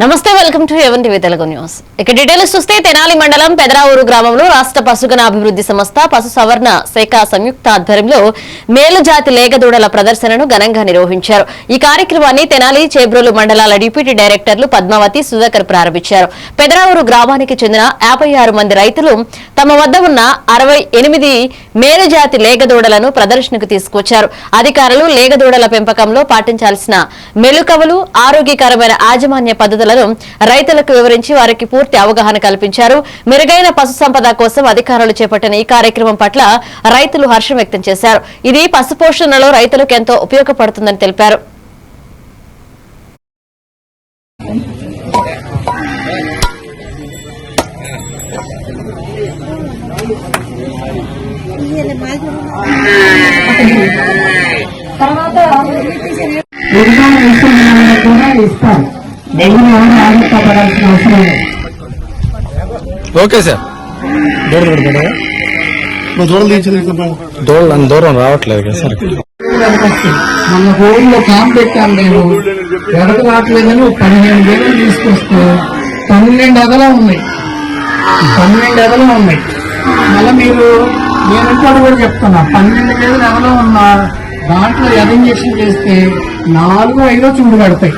నమస్తే, welcome to even TV Telugu news. ఇక details చూస్తే తెనాలి మండలం పెదరావూరు గ్రామంలో రాష్ట్ర పశుగణ అభివృద్ధి సంస్థ పశు సవర్ణ శాఖ సంయుక్త ఆధ్వర్యంలో మేలుజాతి లేగదూడల ప్రదర్శనను ఘనంగా నిర్వహించారు. ఈ కార్యక్రమాన్ని తెనాలి, చేబ్రోలు మండలాల డిప్యూటీ డైరెక్టర్లు పద్మావతి, సుధాకర్ ప్రారంభించారు. పెదరావూరు గ్రామానికి చెందిన 56 మంది రైతులు తమ వద్ద ఉన్న 68 మేలుజాతి లేగదూడలను ప్రదర్శనకు తీసుకొచ్చారు. అధికారులు లేగదూడల పెంపకంలో పాటించాల్సిన మెళుకువలు, ఆరోగ్యకరమైన యాజమాన్య పద్ధతులను రైతులకు వివరించి వారికి పూర్తి అవగాహన కల్పించారు. మెరుగైన పశు సంపద కోసం అధికారులు చేపట్టిన ఈ కార్యక్రమం పట్ల రైతులు హర్షం వ్యక్తం చేశారు. ఇది పశుపోషణలో రైతులకు ఎంతో ఉపయోగపడుతుందని తెలిపారు. ఓకే సార్, దూరం రావట్లేదు కదా సార్. మన ఊళ్ళో క్యాంప్ పెట్టాను నేను, ఎడకు రావట్లేదని 15 గేదెలు తీసుకొస్తే 12 ఎదలు ఉన్నాయి. మళ్ళీ మీరు నేను ఇంకోటి కూడా చెప్తున్నా, 12 గేదెలు ఎదలో ఉన్నా దాంట్లో ఎద ఇంజక్షన్ చేస్తే 4-5 చూడు కడతాయి.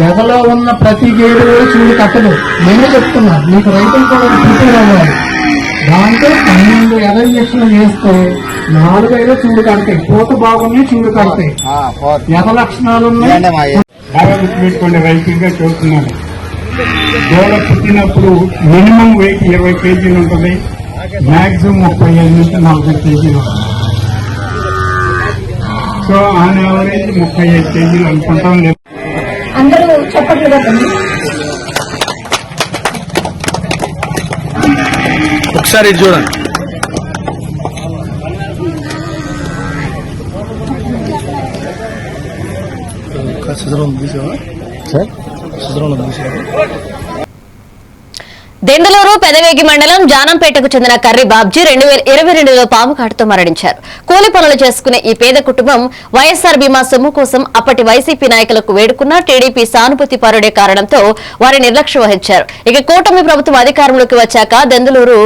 ఎదలో ఉన్న ప్రతి గేదె కూడా చూడు కట్టదు. నేనే చెప్తున్నా, మీకు రైతులు కూడా ప్రిపేర్ అవ్వాలి. దాంట్లో 12 ఎద ఇంజక్షన్ చేస్తే 4-5 చూడు కడతాయి. పూత బాగున్నాయి, చూడు కడతాయి. ఎద లక్షణాలు ఉన్నాయి. పెట్టుకునే రైతులుగా చూస్తున్నాను. దూడ పుట్టినప్పుడు మినిమం వెయిట్ 20 కేజీలు ఉంటుంది, మాక్సిమం 35 నుంచి 40 కేజీలు ఉంటుంది. సో ఆన్ యావరేజ్ 35 కేజీలు అనుకుంటాం. అందరూ చెప్పట్లు కదండి. ఒకసారి ఇది చూడండి. దెందులూరు పెదవేగి మండలం జానంపేటకు చెందిన కర్రి బాబ్జీ 2022లో పాము కాటుతో మరణించారు. కూలి పనులు చేసుకునే ఈ పేద కుటుంబం వైఎస్ఆర్ బీమా సొమ్ము కోసం అప్పటి వైసీపీ నాయకులకు వేడుకున్న టీడీపీ సానుభూతి పరుడే కారణంతో వారి నిర్లక్ష్యం వహించారు. ఇక కూటమి ప్రభుత్వం అధికారంలోకి వచ్చాక దెందులూరు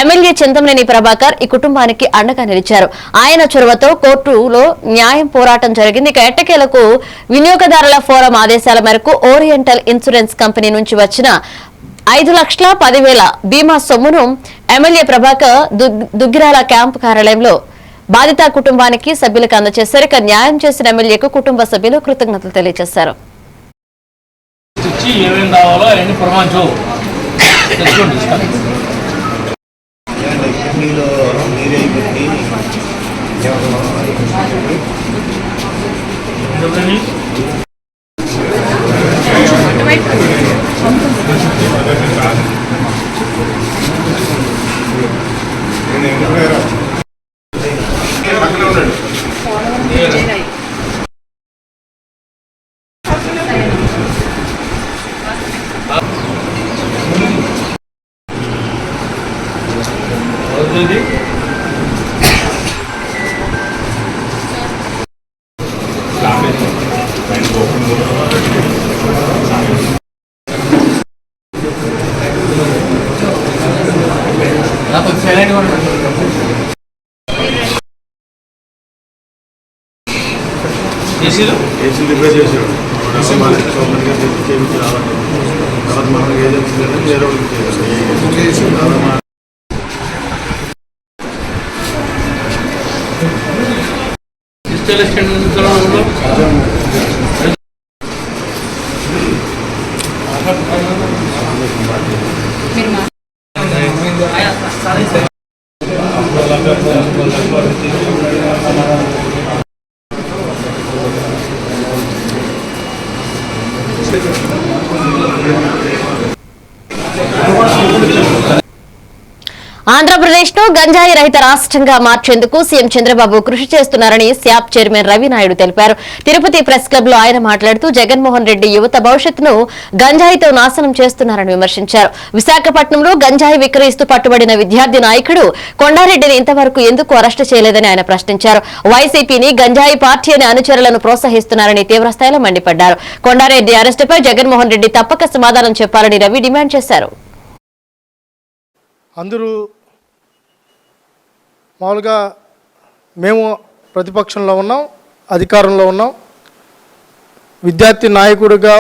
ఎమ్మెల్యే చింతమనేని ప్రభాకర్ ఈ కుటుంబానికి అండగా నిలిచారు. ఆయన చొరవతో కోర్టులో న్యాయం పోరాటం జరిగింది. ఇక ఎట్టకేలకు వినియోగదారుల ఫోరం ఆదేశాల మేరకు ఓరియంటల్ ఇన్సూరెన్స్ కంపెనీ నుంచి వచ్చిన 5,10,000 బీమా సొమ్మును ఎమ్మెల్యే ప్రభాకర్ దుగ్గిరాల క్యాంపు కార్యాలయంలో బాధిత కుటుంబానికి సభ్యులకు అందజేశారు. ఇక న్యాయం చేసిన ఎమ్మెల్యేకు కుటుంబ సభ్యులు కృతజ్ఞతలు తెలియజేశారు. ఏసీ రిపేర్ చేసాడు. చేయించి రావాలి. తర్వాత మనం ఏజెన్సీ వేరే ఆంధ్ర ఆంధ్రప్రదేశ్ ను గంజాయి రహిత రాష్ట్రంగా మార్చేందుకు సీఎం చంద్రబాబు కృషి చేస్తున్నారని శాప్ చైర్మన్ రవి నాయుడు తెలిపారు. తిరుపతి ప్రెస్ క్లబ్ లో ఆయన మాట్లాడుతూ జగన్మోహన్ రెడ్డి యువత భవిష్యత్తును గంజాయితో నాశనం చేస్తున్నారని విమర్శించారు. విశాఖపట్నంలో గంజాయి విక్రయిస్తూ పట్టుబడిన విద్యార్థి నాయకుడు కొండారెడ్డిని ఇంతవరకు ఎందుకు అరెస్టు చేయలేదని ఆయన ప్రశ్నించారు. వైసీపీని గంజాయి పార్టీ అనే అనుచరులను ప్రోత్సహిస్తున్నారని తీవ్రస్థాయిలో మండిపడ్డారు. కొండారెడ్డి అరెస్టుపై జగన్మోహన్ రెడ్డి తప్పక సమాధానం చెప్పాలని రవి డిమాండ్ చేశారు. అందరూ మామూలుగా మేము ప్రతిపక్షంలో ఉన్నాం, అధికారంలో ఉన్నాం. విద్యార్థి నాయకుడిగా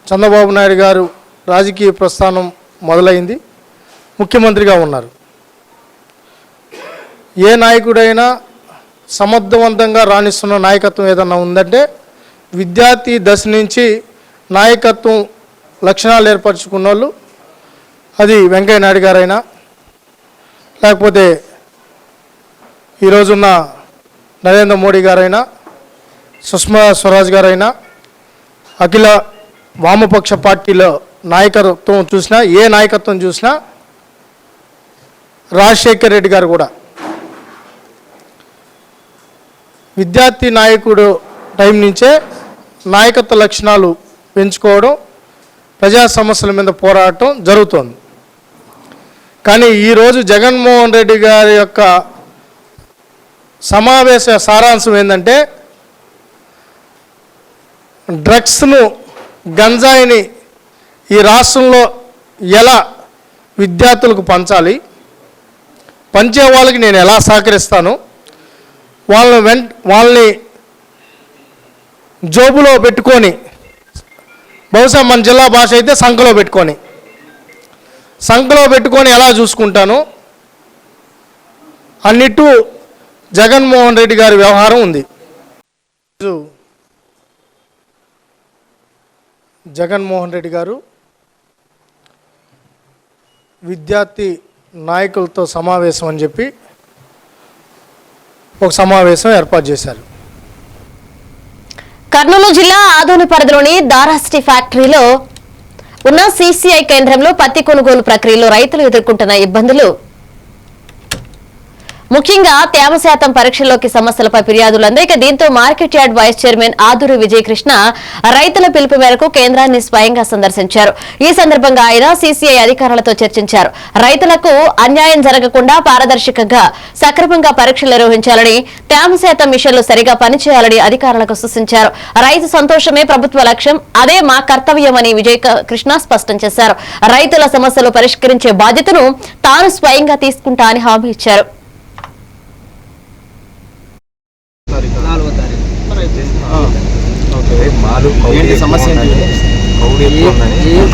చంద్రబాబు నాయుడు గారు రాజకీయ ప్రస్థానం మొదలైంది, ముఖ్యమంత్రిగా ఉన్నారు. ఏ నాయకుడైనా సమర్థవంతంగా రాణిస్తున్న నాయకత్వం ఏదన్నా ఉందంటే విద్యార్థి దశ నుంచి నాయకత్వం లక్షణాలు ఏర్పరచుకున్న వాళ్ళు, అది వెంకయ్య నాయుడు గారైనా లేకపోతే ఈరోజున్న నరేంద్ర మోడీ గారైనా సుష్మా స్వరాజ్ గారైనా అఖిల వామపక్ష పార్టీలో నాయకత్వం చూసినా, ఏ నాయకత్వం చూసినా రాజశేఖర్ రెడ్డి గారు కూడా విద్యార్థి నాయకుడు టైం నుంచే నాయకత్వ లక్షణాలు పెంచుకోవడం, ప్రజా సమస్యల మీద పోరాటం జరుగుతోంది. కానీ ఈరోజు జగన్మోహన్ రెడ్డి గారి యొక్క సమావేశ సారాంశం ఏంటంటే డ్రగ్స్ను, గంజాయిని ఈ రాష్ట్రంలో ఎలా విద్యార్థులకు పంచాలి, పంచే వాళ్ళకి నేను ఎలా సహకరిస్తాను, వాళ్ళని జోబులో పెట్టుకొని, బహుశా మన జిల్లా భాష అయితే సంఖలో పెట్టుకొని ఎలా చూసుకుంటాను అన్నిటూ జగన్మోహన్ రెడ్డి గారి వ్యవహారం ఉంది. జగన్మోహన్ రెడ్డి గారు విద్యార్థి నాయకులతో సమావేశం అని చెప్పి ఒక సమావేశం ఏర్పాటు చేశారు. కర్నూలు జిల్లా ఆదోని పరిధిలోని దారాస్టి ఫ్యాక్టరీలో ఉన్న సీసీఐ కేంద్రంలో పత్తి కొనుగోలు ప్రక్రియలో రైతులు ఎదుర్కొంటున్న ఇబ్బందులు, ముఖ్యంగా తేమ శాతం పరీక్షల్లోకి సమస్యలపై ఫిర్యాదులు అందాయి. దీంతో market yard vice chairman Aduri Vijayakrishna రైతుల పిలుపు మేరకు కేంద్రాన్ని స్వయంగా సందర్శించారు. ఈ సందర్భంగా ఆయన సీసీఐ అధికారులతో చర్చించారు. రైతులకు అన్యాయం జరగకుండా పారదర్శకంగా సక్రమంగా పరీక్షలు నిర్వహించాలని, తేమ శాతం మిషన్లు సరిగా పనిచేయాలని అధికారులకు సూచించారు. రైతు సంతోషమే ప్రభుత్వ లక్ష్యం, అదే మా కర్తవ్యమని విజయకృష్ణ స్పష్టం చేశారు. రైతుల సమస్యలు పరిష్కరించే బాధ్యతను తాను స్వయంగా తీసుకుంటా అని హామీ ఇచ్చారు. సమస్య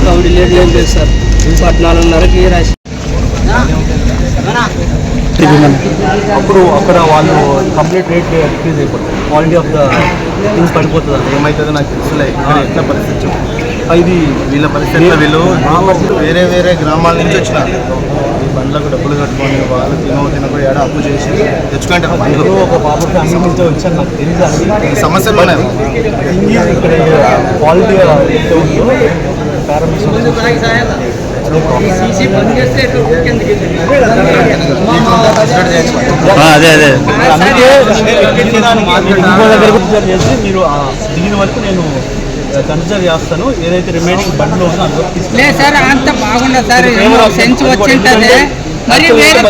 కౌడి లేదు సార్, 14:30కి రాసి అప్పుడు అక్కడ వాళ్ళు కంప్లీట్ రేట్ ఇంక్రీజ్ అయిపోతుంది, క్వాలిటీ ఆఫ్ ద థింగ్స్ పడిపోతుంది. ఏమవుతుందో నాకు తెలుసులే, ఎట్లా పరిస్థితి చెప్పు. ఇది వీళ్ళ పరిస్థితుల్లో వీళ్ళు వేరే వేరే గ్రామాల నుంచి వచ్చినారు. ఈ బండ్లకు డబ్బులు కట్టుకొని వాళ్ళు తినకుండా ఏడా అప్పు చేసి తెచ్చుకుంటారు. బండ్లు ఒక పాప ఫ్యామిలీ నుంచి వచ్చారు, నాకు తెలియదు ఈ సమస్యలు ఉన్నాయి. ఇక్కడ క్వాలిటీ ఎంత ఉందో అదే చేసి మీరు దీని వరకు నేను కన్సిడర్ చేస్తాను. ఏదైతే రిమైనింగ్ బండ్లు ఉందో లేదు సార్, అంత బాగుండదు సార్, సెన్స్ వచ్చింటది. మరి వేరే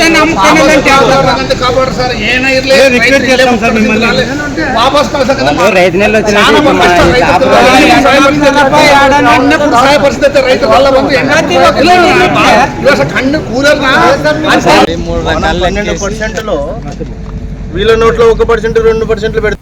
రైతు నెలలు వీళ్ళ నోట్లో 1%, 2% పెడతారు.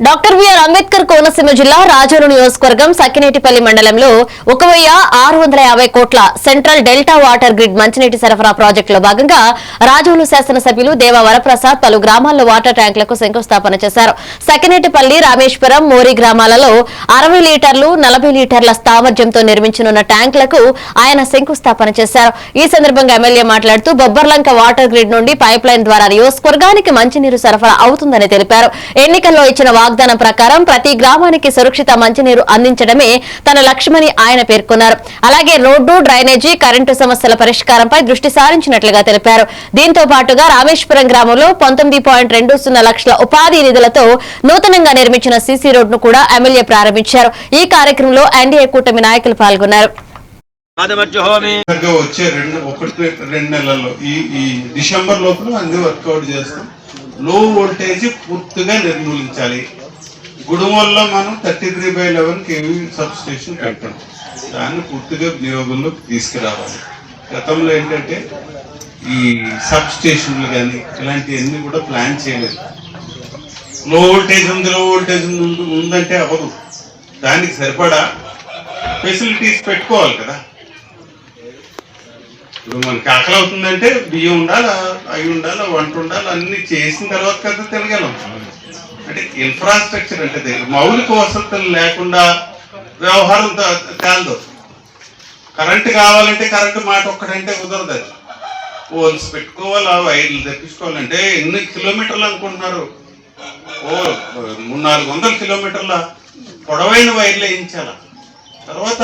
డాక్టర్ బిఆర్ అంబేద్కర్ కోనసీమ జిల్లా రాజోలు నియోజకవర్గం సక్కినేటిపల్లి మండలంలో 1,650 కోట్ల సెంట్రల్ డెల్టా వాటర్ గ్రిడ్ మంచినీటి సరఫరా ప్రాజెక్టులో భాగంగా రాజోలు శాసనసభ్యులు దేవా వరప్రసాద్ పలు గ్రామాల్లో వాటర్ ట్యాంకులకు శంకుస్థాపన చేశారు. సక్కినేటిపల్లి, రామేశ్వరం, మోరి గ్రామాలలో 60 లీటర్లు, 40 లీటర్ల సామర్థ్యంతో నిర్మించనున్న ట్యాంకులకు ఆయన శంకుస్థాపన చేశారు. ఈ సందర్భంగా ఎమ్మెల్యే మాట్లాడుతూ బొబ్బర్లంక వాటర్ గ్రిడ్ నుండి పైప్ లైన్ ద్వారా నియోజకవర్గానికి మంచినీరు సరఫరా అవుతుందని తెలిపారు. ఎన్నికల్లో ఇచ్చిన వాగ్దానం ప్రకారం ప్రతి గ్రామానికి సురక్షిత మంచినీరు అందించడమే తన లక్ష్యమని ఆయన పేర్కొన్నారు. అలాగే రోడ్డు, డ్రైనేజీ, కరెంటు సమస్యల పరిష్కారంపై దృష్టి సారించినట్లుగా తెలిపారు. దీంతో పాటుగా రామేశ్వరం గ్రామంలో 19.20 లక్షల ఉపాధి నిధులతో నూతనంగా నిర్మించిన సీసీ రోడ్డును కూడా ఎమ్మెల్యే ప్రారంభించారు. ఈ కార్యక్రమంలో ఎన్డీఏ కూటమి నాయకులు పాల్గొన్నారు. వచ్చే 1-2 నెలల్లో ఈ డిసెంబర్ లోపల అన్ని వర్కౌట్ చేస్తాం. లో వోల్టేజ్ పూర్తిగా నిర్మూలించాలి. గుడుమల్లో మనం 33/11 kV సబ్ స్టేషన్ కట్టాం. దాన్ని పూర్తిగా వినియోగంలోకి తీసుకురావాలి. గతంలో ఏంటంటే ఈ సబ్ స్టేషన్లు కానీ ఇలాంటివన్నీ కూడా ప్లాన్ చేయలేదు. లో వోల్టేజ్ ఉందంటే అవ్వదు. దానికి సరిపడా ఫెసిలిటీస్ పెట్టుకోవాలి కదా. ఇప్పుడు మనకి ఆకలి అవుతుందంటే బియ్యం ఉండాలి, అవి ఉండాలి, వంట ఉండాలి, అన్ని చేసిన తర్వాత కదా తినగలం. అంటే ఇన్ఫ్రాస్ట్రక్చర్ అంటే మౌలిక వసతులు లేకుండా వ్యవహారం తేలదు. కరెంటు కావాలంటే కరెంటు మాట ఒక్కడంటే కుదరదు. అది పోల్స్ పెట్టుకోవాలి, వైర్లు తెప్పించుకోవాలంటే ఎన్ని కిలోమీటర్లు అనుకుంటున్నారు? 300-400 కిలోమీటర్ల పొడవైన వైర్లు వేయించాల. తర్వాత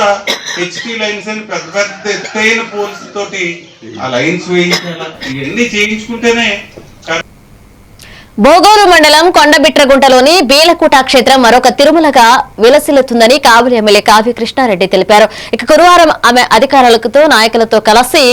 హెచ్టీ లైన్స్ అని పెద్ద పెద్ద ఎత్తైన పోల్స్ తోటి ఆ లైన్స్ వేయించాల. ఇవన్నీ చేయించుకుంటేనే. బోగోలు మండలం కొండబిట్రగుంటలోని బీలకుట క్షేత్రం మరొక తిరుమలగా విలసిల్లుతుందని కావలి ఎమ్మెల్యే కావ్య కృష్ణారెడ్డి తెలిపారు. ఇక గురువారం ఆమె అధికారులతో నాయకులతో కలిసి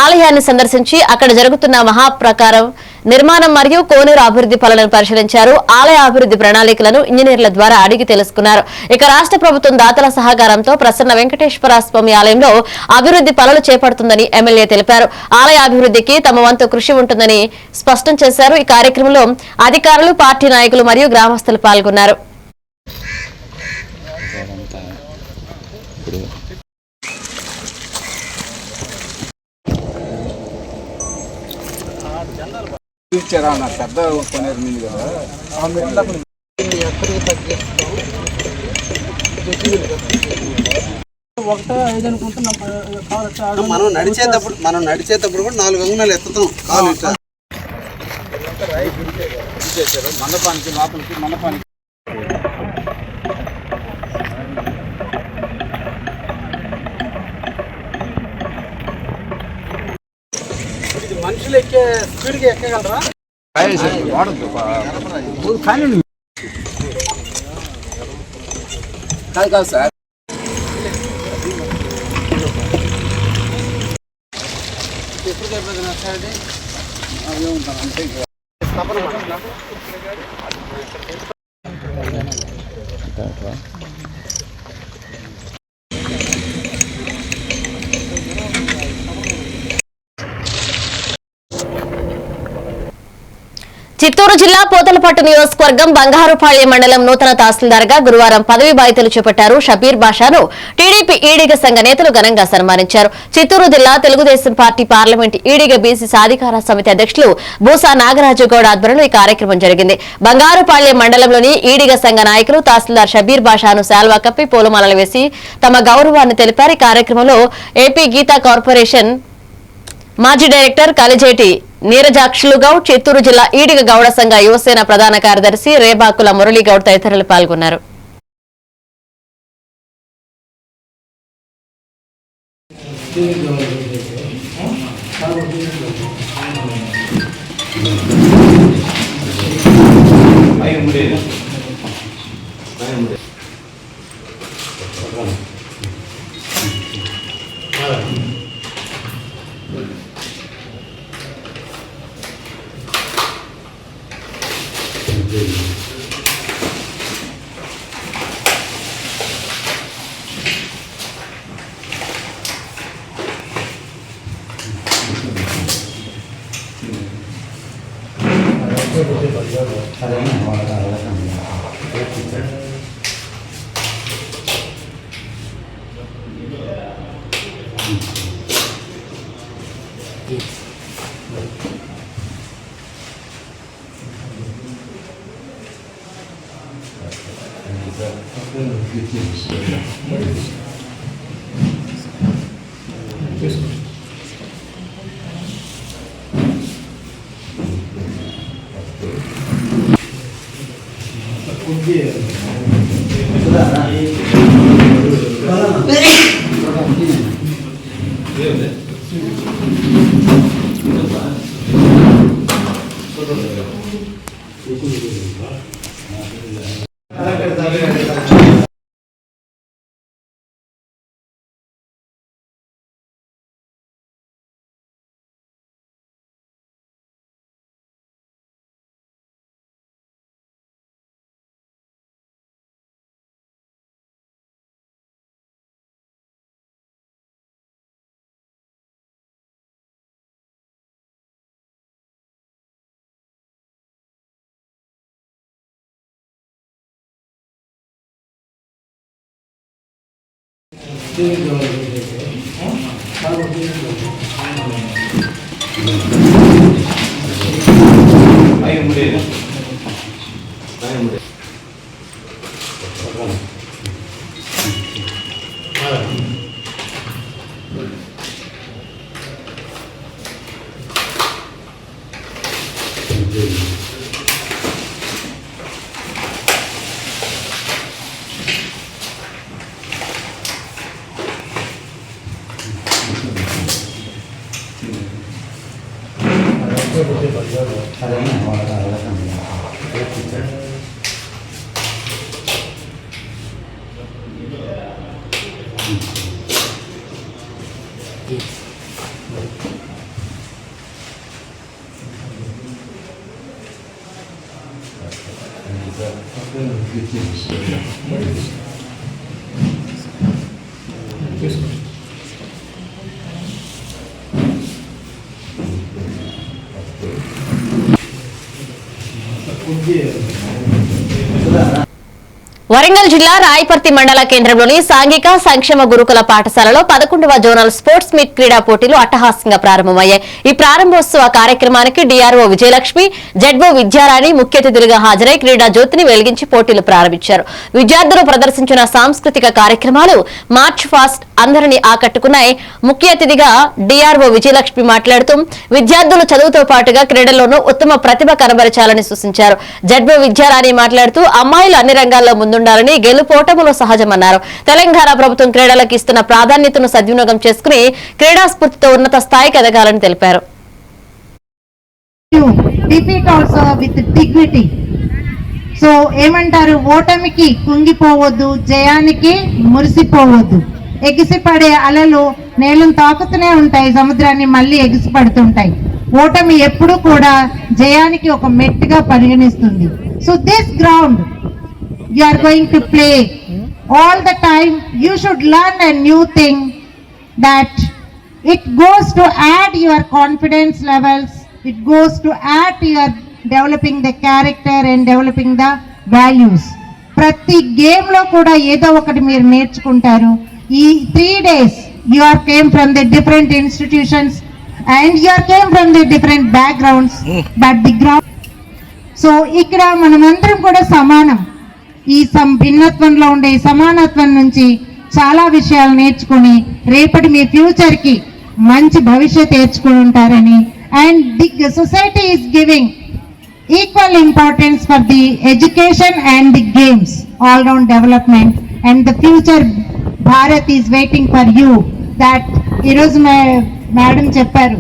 ఆలయాన్ని సందర్శించి అక్కడ జరుగుతున్న మహాప్రకారం నిర్మాణం మరియు కోనేరు అభివృద్ధి పనులను పరిశీలించారు. ఆలయ అభివృద్ధి ప్రణాళికలను ఇంజనీర్ల ద్వారా అడిగి తెలుసుకున్నారు. ఇక రాష్ట్ర ప్రభుత్వం దాతల సహకారంతో ప్రసన్న వెంకటేశ్వర స్వామి ఆలయంలో అభివృద్ధి పనులు చేపడుతుందని ఎమ్మెల్యే తెలిపారు. ఆలయ అభివృద్ధికి తమ వంతు కృషి ఉంటుందని స్పష్టం చేశారు. ఈ కార్యక్రమంలో అధికారులు, పార్టీ నాయకులు మరియు గ్రామస్తులు పాల్గొన్నారు. పెద్ద కొనేరు మిల్లు కదా, మనం నడిచేటప్పుడు కూడా 4 అంగుళాలు ఎత్తుతాం కాలు మండపానికి లోపలికి మండపానికి. మనుషులు ఎక్కే స్పీడ్గా ఎక్కగలరా? కాదు సార్. ఎప్పుడు అయిపోతున్నా సార్ అది ఉంటాను అంటే చిత్తూరు జిల్లా పోతలపట్టు నియోజకవర్గం బంగారుపాళ్యం మండలం నూతన తహసీల్దార్గా గురువారం పదవి బాధ్యతలు చేపట్టారు. షబీర్ బాషాను టీడీపీ ఈడిగ సంఘ నేతలు ఘనంగా సన్మానించారు. చిత్తూరు జిల్లా Telugu Desam party parliament Ediga BC సాధికార సమితి అధ్యక్షులు బూసా నాగరాజు గౌడ్ ఆధ్వర్యంలో ఈ కార్యక్రమం జరిగింది. బంగారుపాళ్యం మండలంలోని ఈడిగ సంఘ నాయకులు తహసీల్దార్ షబీర్ బాషాను శాల్వా కప్పి పూలమాలలు వేసి తమ గౌరవాన్ని తెలిపారు. ఈ కార్యక్రమంలో ఏపీ గీతా కార్పొరేషన్ మాజీ డైరెక్టర్ కలిజేటి నీరజాక్షులు గౌడ్, చిత్తూరు జిల్లా ఈడిగ గౌడ సంఘ యువసేన ప్రధాన కార్యదర్శి రేబాకుల మురళీగౌడ్ తదితరులు పాల్గొన్నారు. వరంగల్ జిల్లా రాయపర్తి మండల కేంద్రంలోని సాంఘిక సంక్షేమ గురుకుల పాఠశాలలో 11వ జోనల్ స్పోర్ట్స్ మీట్ క్రీడా పోటీలు అట్టహాసంగా ప్రారంభమయ్యాయి. ఈ ప్రారంభోత్సవ కార్యక్రమానికి డిఆర్ఓ విజయలక్ష్మి, జెడ్ఓ విద్యారాణి ముఖ్య అతిథులుగా హాజరై క్రీడా జ్యోతిని వెలిగించి పోటీలు ప్రారంభించారు. విద్యార్థులు ప్రదర్శించిన సాంస్కృతిక కార్యక్రమాలు మార్చ్ ఫాస్ట్ అందరినీ ఆకట్టుకున్నాయి. ముఖ్య అతిథిగా డిఆర్ఓ విజయలక్ష్మి మాట్లాడుతూ విద్యార్థులు చదువుతో పాటుగా క్రీడల్లోనూ ఉత్తమ ప్రతిభ కనబరచాలని సూచించారు. జెడ్ఓ విద్యారాణి మాట్లాడుతూ అమ్మాయిలు అన్ని రంగాల్లో ఉండాలని, గెలుపోటములు సహజమన్నారు. తెలంగాణ ప్రభుత్వం క్రీడలకు ఇస్తున్న ప్రాధాన్యతను సద్వినియోగం చేసుకుని క్రీడా స్ఫూర్తితో ఉన్నత స్థాయికి ఎదగాలని తెలిపారు. సో ఏమంటారు, ఓటమికి కుంగిపోవద్దు, జయానికి మురిసిపోవద్దు. ఎగిసిపడే అలలు నేలను తాకుతూనే ఉంటాయి, సముద్రాన్ని మళ్ళీ ఎగిసిపడుతుంటాయి. ఓటమి ఎప్పుడు కూడా జయానికి ఒక మెట్టుగా పరిగణిస్తుంది. So this ground you are going to play all the time. You should learn a new thing, that it goes to add your confidence levels, it goes to add to your developing the character and developing the values. ప్రతి game లో కూడా ఏదో ఒకటి మీరు నేర్చుకుంటారు. ఈ 3 days you are came from the different institutions and you are came from the different backgrounds, but the ground. So ఇక్కడ మనమందరం కూడా సమానం. ఈ భిన్నత్వంలో ఉండే ఈ సమానత్వం నుంచి చాలా విషయాలు నేర్చుకుని రేపటి మీ ఫ్యూచర్ కి మంచి భవిష్యత్ నేర్చుకుని ఉంటారని, and the society is giving equal importance for the education and the games all round development, and the future Bharat is waiting for you. That ఈరోజు మేడం చెప్పారు,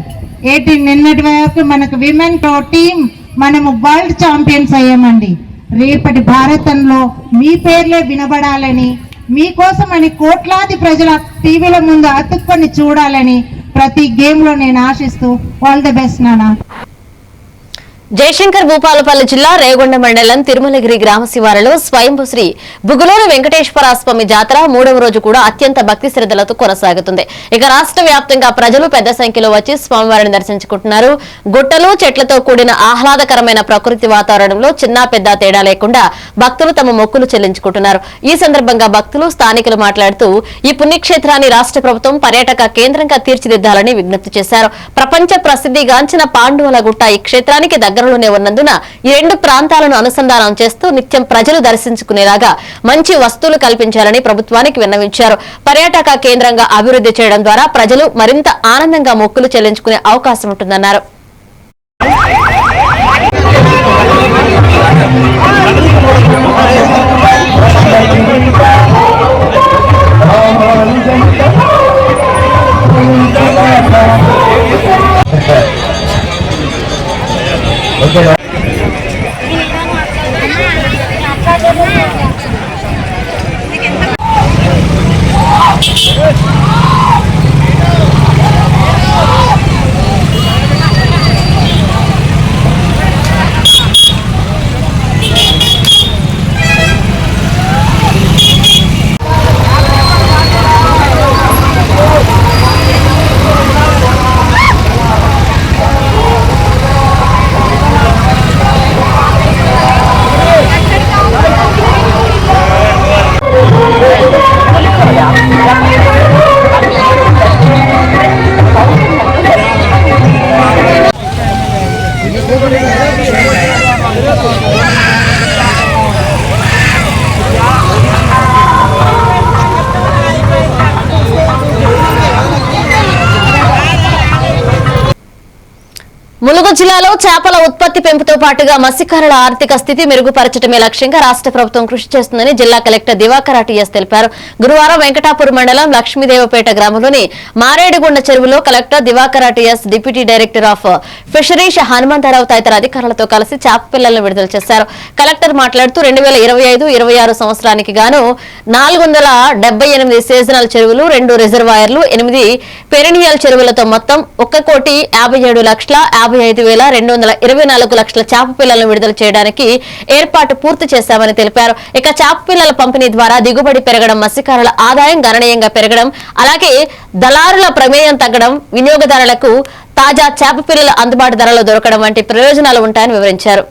నిన్నటి వరకు మనకు విమెన్ టీమ్ మనము వరల్డ్ ఛాంపియన్స్ అయ్యామండి. రేపటి భారతంలో మీ పేర్లే వినబడాలని, మీకోసమని కోట్లాది ప్రజల టీవీల ముందు అతుక్కొని చూడాలని ప్రతి గేమ్ లో నేను ఆశిస్తూ ఆల్ ది బెస్ట్ నానా. జయశంకర్ భూపాలపల్లి జిల్లా రేగొండ మండలం తిరుమలగిరి గ్రామ శివారులో స్వయంభూ శ్రీ బుగులూరు వెంకటేశ్వర స్వామి జాతర 3వ రోజు కూడా అత్యంత భక్తి శ్రద్ధలతో కొనసాగుతుంది. ఇక రాష్ట్ర వ్యాప్తంగా ప్రజలు పెద్ద సంఖ్యలో వచ్చి స్వామివారిని దర్శించుకుంటున్నారు. గుట్టలు, చెట్లతో కూడిన ఆహ్లాదకరమైన ప్రకృతి వాతావరణంలో చిన్న పెద్ద తేడా లేకుండా భక్తులు తమ మొక్కులు చెల్లించుకుంటున్నారు. ఈ సందర్భంగా భక్తులు, స్థానికులు మాట్లాడుతూ ఈ పుణ్యక్షేత్రాన్ని రాష్ట్ర ప్రభుత్వం పర్యాటక కేంద్రంగా తీర్చిదిద్దాలని విజ్ఞప్తి చేశారు. ప్రపంచ ప్రసిద్ధిగాంచిన పాండువల గుట్ట ఈ క్షేత్రానికి దగ్గరలోనే ఉన్నందున ఈ 2 ప్రాంతాలను అనుసంధానం చేస్తూ నిత్యం ప్రజలు దర్శించుకునేలాగా మంచి వస్తువులు కల్పించాలని ప్రభుత్వానికి విన్నవించారు. పర్యాటక కేంద్రంగా అభివృద్ధి చేయడం ద్వారా ప్రజలు మరింత ఆనందంగా మొక్కులు చెల్లించుకునే అవకాశం ఉంటుందన్నారు. ములుగు జిల్లాలో చేపల ఉత్పత్తి పెంపుతో పాటుగా మత్స్యకారుల ఆర్థిక స్థితి మెరుగుపరచడమే లక్ష్యంగా రాష్ట్ర ప్రభుత్వం కృషి చేస్తుందని జిల్లా కలెక్టర్ దివాకర్ టీఎస్ తెలిపారు. గురువారం వెంకటాపూర్ మండలం లక్ష్మీదేవపేట గ్రామంలోని మారేడుగుండ చెరువులో collector Diwakar TS deputy director of fisheries Hanumantharao తదితర అధికారులతో కలిసి చేప పిల్లలను విడుదల చేశారు. కలెక్టర్ మాట్లాడుతూ 2025-26 సంవత్సరానికి గాను 478 సీజనల్ చెరువులు, 2 రిజర్వాయర్లు, 8 పెరినియల్ చెరువులతో మొత్తం 1,57,55,224 చేప పిల్లలను విడుదల చేయడానికి ఏర్పాటు పూర్తి చేశామని తెలిపారు. ఇక చేప పిల్లల పంపిణీ ద్వారా దిగుబడి పెరగడం, మత్స్యకారుల ఆదాయం గణనీయంగా పెరగడం, అలాగే దళారుల ప్రమేయం తగ్గడం, వినియోగదారులకు తాజా చేప పిల్లల అందుబాటు ధరలో దొరకడం వంటి ప్రయోజనాలు ఉంటాయని వివరించారు.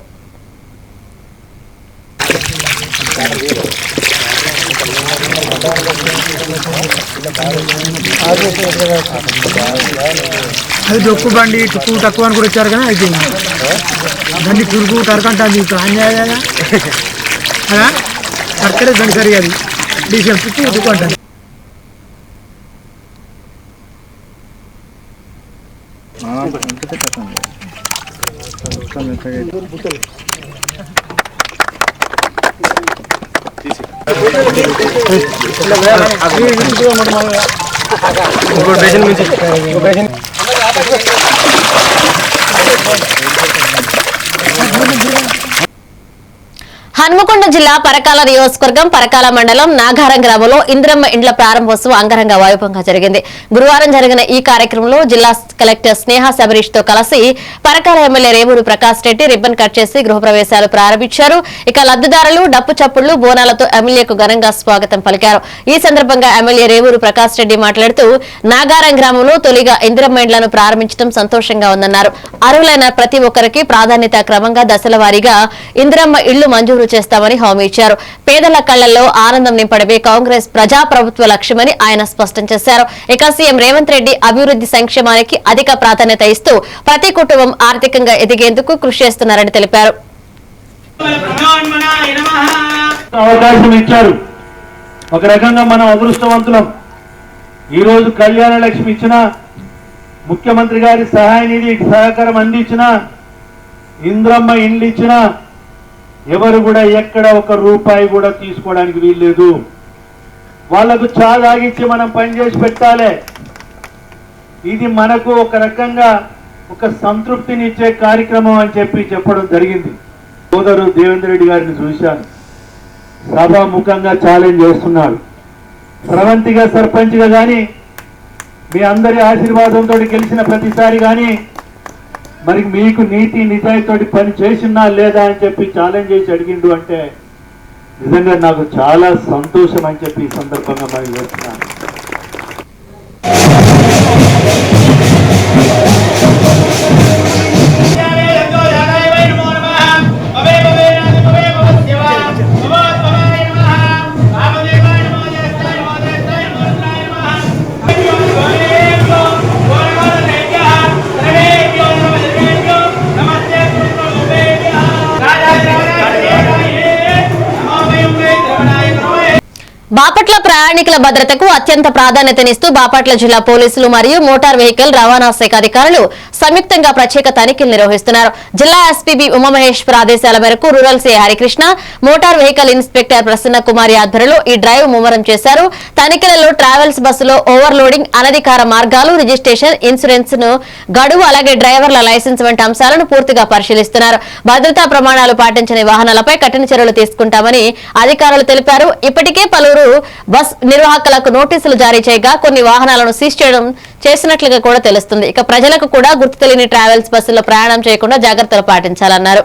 అది డొక్కు బండి టుక్కు తక్కువ అని కూడా ఇచ్చారు కానీ అయిపోయింది. దాన్ని చురుకు టరకంటుంది అన్యాయంగా అక్కడే దాన్ని సరిగా అది డీసీఎం టుక్కు టుక్కు అంటారు. హన్మకొండ జిల్లా పరకాల నియోజకవర్గం పరకాల మండలం నాగారం గ్రామంలో ఇందిరమ్మ ఇండ్ల ప్రారంభోత్సవం అంగరంగ వైభవంగా జరిగింది. గురువారం జరిగిన ఈ కార్యక్రమంలో జిల్లా కలెక్టర్ స్నేహ శబరీష్ తో కలిసి Parakala MLA Revuru Prakash Reddy ribbon cut చేసి గృహప్రవేశాలు ప్రారంభించారు. ఇక లబ్దిదారులు డప్పు చప్పుళ్లు బోనాలతో ఎమ్మెల్యేకు ఘనంగా స్వాగతం పలికారు. ఈ సందర్భంగా ఎమ్మెల్యే రేవూరు ప్రకాష్ రెడ్డి మాట్లాడుతూ నాగారం గ్రామంలో తొలిగా ఇందిరమ్మ ఇండ్లను ప్రారంభించడం సంతోషంగా ఉందన్నారు. అర్హులైన ప్రతి ఒక్కరికి ప్రాధాన్యత క్రమంగా దశల వారీగా ఇందిరమ్మ ఇళ్లు మంజూరు చేస్తామని హామీ ఇచ్చారు. పేదల కళ్లలో ఆనందం నింపడమే కాంగ్రెస్ ప్రజాప్రభుత్వ లక్ష్యమని ఆయన స్పష్టం చేశారు. ఇక సీఎం రేవంత్ రెడ్డి అభివృద్ధి సంక్షేమానికి అధిక ప్రాధాన్యత ఇస్తూ ప్రతి కుటుంబం ఆర్థికంగా ఎదిగేందుకు కృషి చేస్తున్నారని తెలిపారు. అవకాశం ఇచ్చారు. ఒక రకంగా మనం అదృష్టవంతులం. ఈ రోజు కళ్యాణ లక్ష్మి ఇచ్చిన, ముఖ్యమంత్రి గారి సహాయ నిధి సహకారం అందించిన, ఇంద్రమ్మ ఇండ్లు ఇచ్చిన, ఎవరు కూడా ఎక్కడ 1 రూపాయి కూడా తీసుకోవడానికి వీల్లేదు. వాళ్లకు చా తాగిచ్చి మనం పనిచేసి పెట్టాలి. ఇది మనకు ఒక రకంగా ఒక సంతృప్తినిచ్చే కార్యక్రమం అని చెప్పడం జరిగింది. సోదరు దేవేంద్ర రెడ్డి గారిని చూశాను, సభాముఖంగా ఛాలెంజ్ చేస్తున్నారు. స్రవంతిగా సర్పంచ్గా కానీ మీ అందరి ఆశీర్వాదంతో గెలిచిన ప్రతిసారి కానీ మరి మీకు నీతి నిజాయితీతోటి పని చేసినా లేదా అని చెప్పి ఛాలెంజ్ చేసి అడిగిండు అంటే నిజంగా నాకు చాలా సంతోషం అని చెప్పి ఈ సందర్భంగా మరి చేస్తున్నాను. బాపట్ల ప్రయాణికుల భద్రతకు అత్యంత ప్రాధాన్యతనిస్తూ బాపట్ల జిల్లా పోలీసులు మరియు మోటార్ వెహికల్ రవాణా శాఖ అధికారులు సంయుక్తంగా ప్రత్యేక తనిఖీలు నిర్వహిస్తున్నారు. జిల్లా ఎస్పీబీ ఉమామహేశ్వర్ ఆదేశాల మేరకు rural CI Harikrishna, motor vehicle inspector Prasanna Kumari ఆధ్వర్యంలో ఈ డ్రైవ్ ముమ్మరం చేశారు. తనిఖీలలో ట్రావెల్స్ బస్సులో ఓవర్లోడింగ్, అనధికార మార్గాలు, రిజిస్ట్రేషన్, ఇన్సూరెన్స్ ను గడువు, అలాగే డ్రైవర్ల లైసెన్స్ వంటి అంశాలను పూర్తిగా పరిశీలిస్తున్నారు. భద్రతా ప్రమాణాలు పాటించని వాహనాలపై కఠిన చర్యలు తీసుకుంటామని అధికారులు తెలిపారు. ఇప్పటికే పలువురు బస్ నిర్వాహకులకు నోటీసులు జారీ చేయగా కొన్ని వాహనాలను సీజ్ చేసినట్లుగా కూడా తెలుస్తుంది. ఇక ప్రజలకు కూడా గుర్తు తెలియని ట్రావెల్స్ బస్సుల్లో ప్రయాణం చేయకుండా జాగ్రత్తలు పాటించాలన్నారు.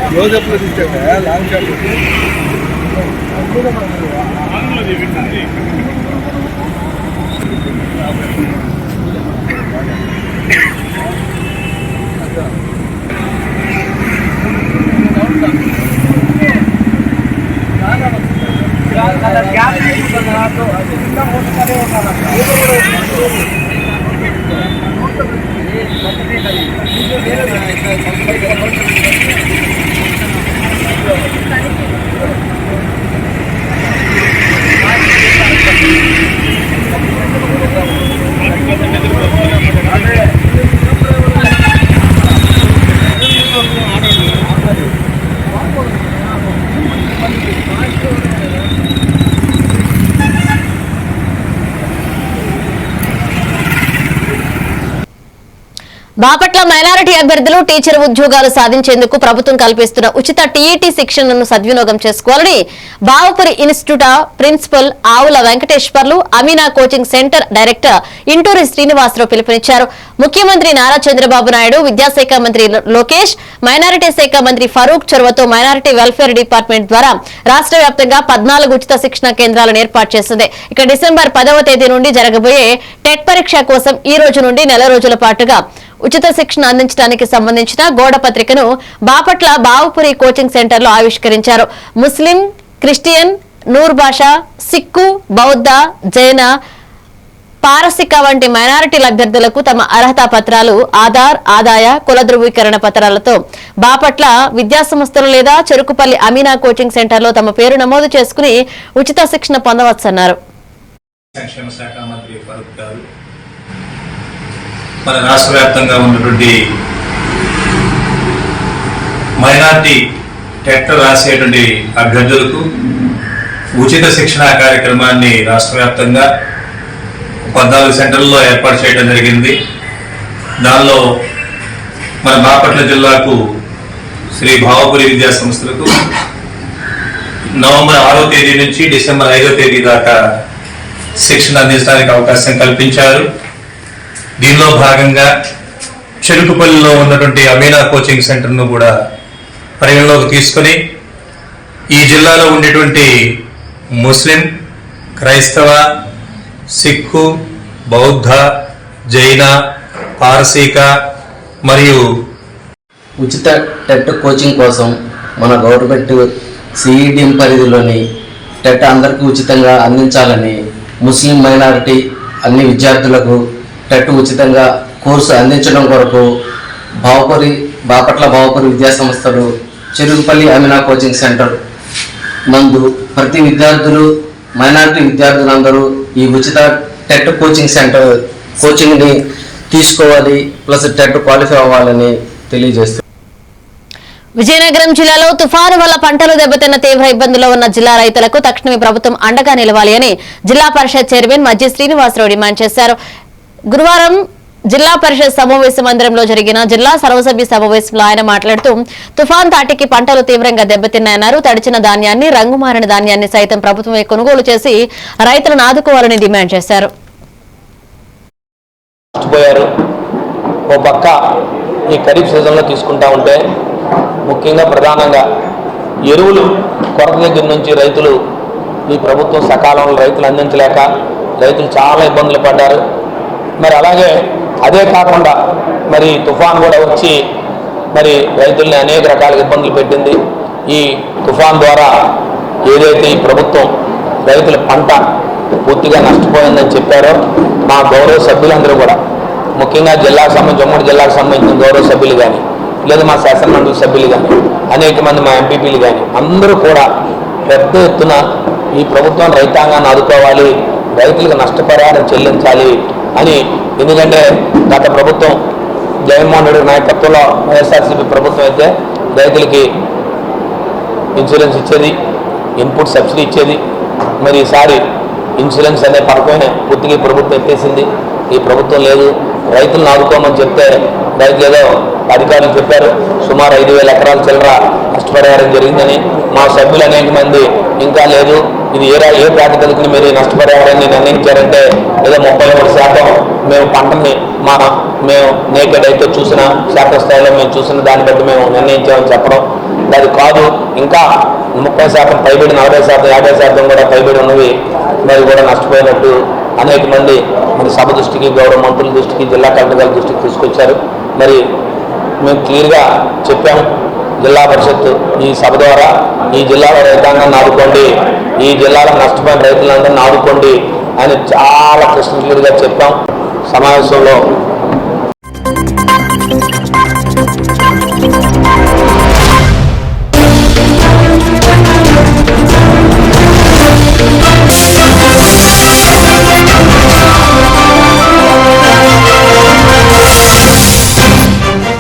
క్లోజప్ లో తీస్తే లాంగ్ షాట్ బాపట్ల మైనారిటీ అభ్యర్థులు టీచర్ ఉద్యోగాలు సాధించేందుకు ప్రభుత్వం కల్పిస్తున్న ఉచిత టీఈటీ శిక్షణను సద్వినియోగం చేసుకోవాలని బావపురి institute principal Avula Venkateswarlu Amina coaching centre director Inturi Srinivasarao పిలుపునిచ్చారు. ముఖ్యమంత్రి నారా చంద్రబాబు నాయుడు, విద్యాశాఖ మంత్రి లోకేష్, మైనారిటీ శాఖ మంత్రి ఫరూక్ చొరవతో మైనారిటీ వెల్ఫేర్ డిపార్ట్మెంట్ ద్వారా రాష్ట్ర వ్యాప్తంగా 14 ఉచిత శిక్షణ కేంద్రాలను ఏర్పాటు చేసింది. ఇక డిసెంబర్ 10వ తేదీ నుండి జరగబోయే టెట్ పరీక్ష కోసం ఈ రోజు నుండి నెల రోజుల పాటుగా ఉచిత శిక్షణ అందించడానికి సంబంధించిన గోడ పత్రికను బాపట్ల బావుపురి కోచింగ్ సెంటర్ లో ఆవిష్కరించారు. ముస్లిం, క్రిస్టియన్, నూర్ భాషా, సిక్కు, బౌద్ధ, జైన, పారసిక వంటి మైనారిటీల అభ్యర్థులకు తమ అర్హతా పత్రాలు, ఆధార్, ఆదాయ, కుల ధృవీకరణ పత్రాలతో బాపట్ల విద్యాసంస్థలు లేదా చెరుకుపల్లి అమీనా కోచింగ్ సెంటర్ లో తమ పేరు నమోదు చేసుకుని ఉచిత శిక్షణ పొందవచ్చన్నారు. మన రాష్ట్ర వ్యాప్తంగా ఉన్నటువంటి మైనార్టీ టెట్ రాసేటువంటి అభ్యర్థులకు ఉచిత శిక్షణ కార్యక్రమాన్ని రాష్ట్ర వ్యాప్తంగా 14 సెంటర్లలో ఏర్పాటు చేయడం జరిగింది. దానిలో మన బాపట్ల జిల్లాకు శ్రీ భావపురి విద్యా సంస్థలకు నవంబర్ 6వ తేదీ నుంచి డిసెంబర్ 5వ తేదీ దాకా శిక్షణ అందించడానికి అవకాశం కల్పించారు. దీనిలో భాగంగా చెరుకుపల్లిలో ఉన్నటువంటి అమీనా కోచింగ్ సెంటర్ను కూడా పరిగణలోకి తీసుకొని ఈ జిల్లాలో ఉండేటువంటి ముస్లిం, క్రైస్తవ, సిక్కు, బౌద్ధ, జైన, పారసీక మరియు ఉచిత టెట్ కోచింగ్ కోసం మన గవర్నమెంట్ సిఈడిఎం పరిధిలోని టెట్ అందరికీ ఉచితంగా అందించాలని ముస్లిం మైనారిటీ అన్ని విద్యార్థులకు టెట్ ఉచితంగా కోర్సు అందించడం కొరకు బాపట్ల బావపురి విద్యా సంస్థలు చెరుకుపల్లి అమీనా కోచింగ్ సెంటర్ నందు ప్రతి విద్యార్థులు, మైనారిటీ విద్యార్థులందరూ ఈ ఉచిత టెట్ కోచింగ్ సెంటర్ కోచింగ్ని తీసుకోవాలి, ప్లస్ టెట్ క్వాలిఫై అవ్వాలని తెలియజేస్తారు. విజయనగరం జిల్లాలో తుఫాను వల్ల పంటలు దెబ్బతిన్న తీవ్ర ఇబ్బందుల్లో ఉన్న జిల్లా రైతులకు తక్షణమే ప్రభుత్వం అండగా నిలవాలి అని జిల్లా పరిషత్ చైర్మన్ మజ్జి శ్రీనివాసరావు డిమాండ్ చేశారు. గురువారం జిల్లా పరిషత్ సమావేశ మందిరంలో జరిగిన జిల్లా సర్వసభ్య సమావేశంలో ఆయన మాట్లాడుతూ తుఫాన్ తాటికి పంటలు తీవ్రంగా దెబ్బతిన్నాయన్నారు. తడిచిన ధాన్యాన్ని, రంగుమారిన ధాన్యాన్ని సైతం ప్రభుత్వమే కొనుగోలు చేసి రైతులను ఆదుకోవాలని డిమాండ్ చేశారు. ఓ పక్క ఈ ఖరీఫ్ సీజన్లో తీసుకుంటా ఉంటే ముఖ్యంగా ప్రధానంగా ఎరువులు కొరత దగ్గర నుంచి రైతులు ఈ ప్రభుత్వం సకాలంలో రైతులు అందించలేక రైతులు చాలా ఇబ్బందులు పడ్డారు. మరి అలాగే అదే కాకుండా మరి తుఫాన్ కూడా వచ్చి మరి రైతుల్ని అనేక రకాల ఇబ్బందులు పెట్టింది. ఈ తుఫాన్ ద్వారా ఏదైతే ఈ ప్రభుత్వం రైతుల పంట పూర్తిగా నష్టపోయిందని చెప్పారో మా గౌరవ సభ్యులందరూ కూడా ముఖ్యంగా ఉమ్మడి జిల్లాకు సంబంధించిన గౌరవ సభ్యులు కానీ లేదా మా శాసనమండలి సభ్యులు కానీ అనేక మంది మా ఎంపీపీలు కానీ అందరూ కూడా పెద్ద ఎత్తున ఈ ప్రభుత్వం రైతాంగాన్ని ఆదుకోవాలి, రైతులకు నష్టపరిహారం చెల్లించాలి అని. ఎందుకంటే గత ప్రభుత్వం జగన్మోహన్ రెడ్డి నాయకత్వంలో వైఎస్ఆర్సీపీ ప్రభుత్వం అయితే రైతులకి ఇన్సూరెన్స్ ఇచ్చేది, ఇన్పుట్ సబ్సిడీ ఇచ్చేది. మరి ఈసారి ఇన్సూరెన్స్ అనే పథకమే పూర్తిగా ప్రభుత్వం ఎత్తేసింది. ఈ ప్రభుత్వం లేదు. రైతులను ఆదుకోమని చెప్తే రైతులు ఏదో అధికారులు చెప్పారు సుమారు 5,000 ఎకరాల చిల్లర నష్టపరిహారం జరిగిందని. మా సభ్యులు అనేక మంది ఇంకా లేదు, ఇది ఏ ప్రాతిపదికన మీరు నష్టపరిహారాన్ని నిర్ణయించారంటే ఏదో 33% మేము పంటని మేము నేకెడ్ అయితే చూసిన శాఖ స్థాయిలో మేము చూసిన దాన్ని బట్టి మేము నిర్ణయించామని చెప్పడం. అది కాదు, ఇంకా 30% పైబడి, 40%, 50% కూడా పైబడి ఉన్నవి మరి కూడా నష్టపోయినట్టు అనేక మంది మరి సభ దృష్టికి, గౌరవ మంత్రుల దృష్టికి, జిల్లా కలెక్టర్ గారి దృష్టికి తీసుకొచ్చారు. మరి మేము క్లియర్గా చెప్పాం, జిల్లా పరిషత్ ఈ సభ ద్వారా ఈ జిల్లాలో రైతాంగాన్ని ఆదుకోండి, ఈ జిల్లాలో నష్టపోయిన రైతులందరినీ ఆదుకోండి అని చాలా క్లియర్గా చెప్పాం. సమావేశంలో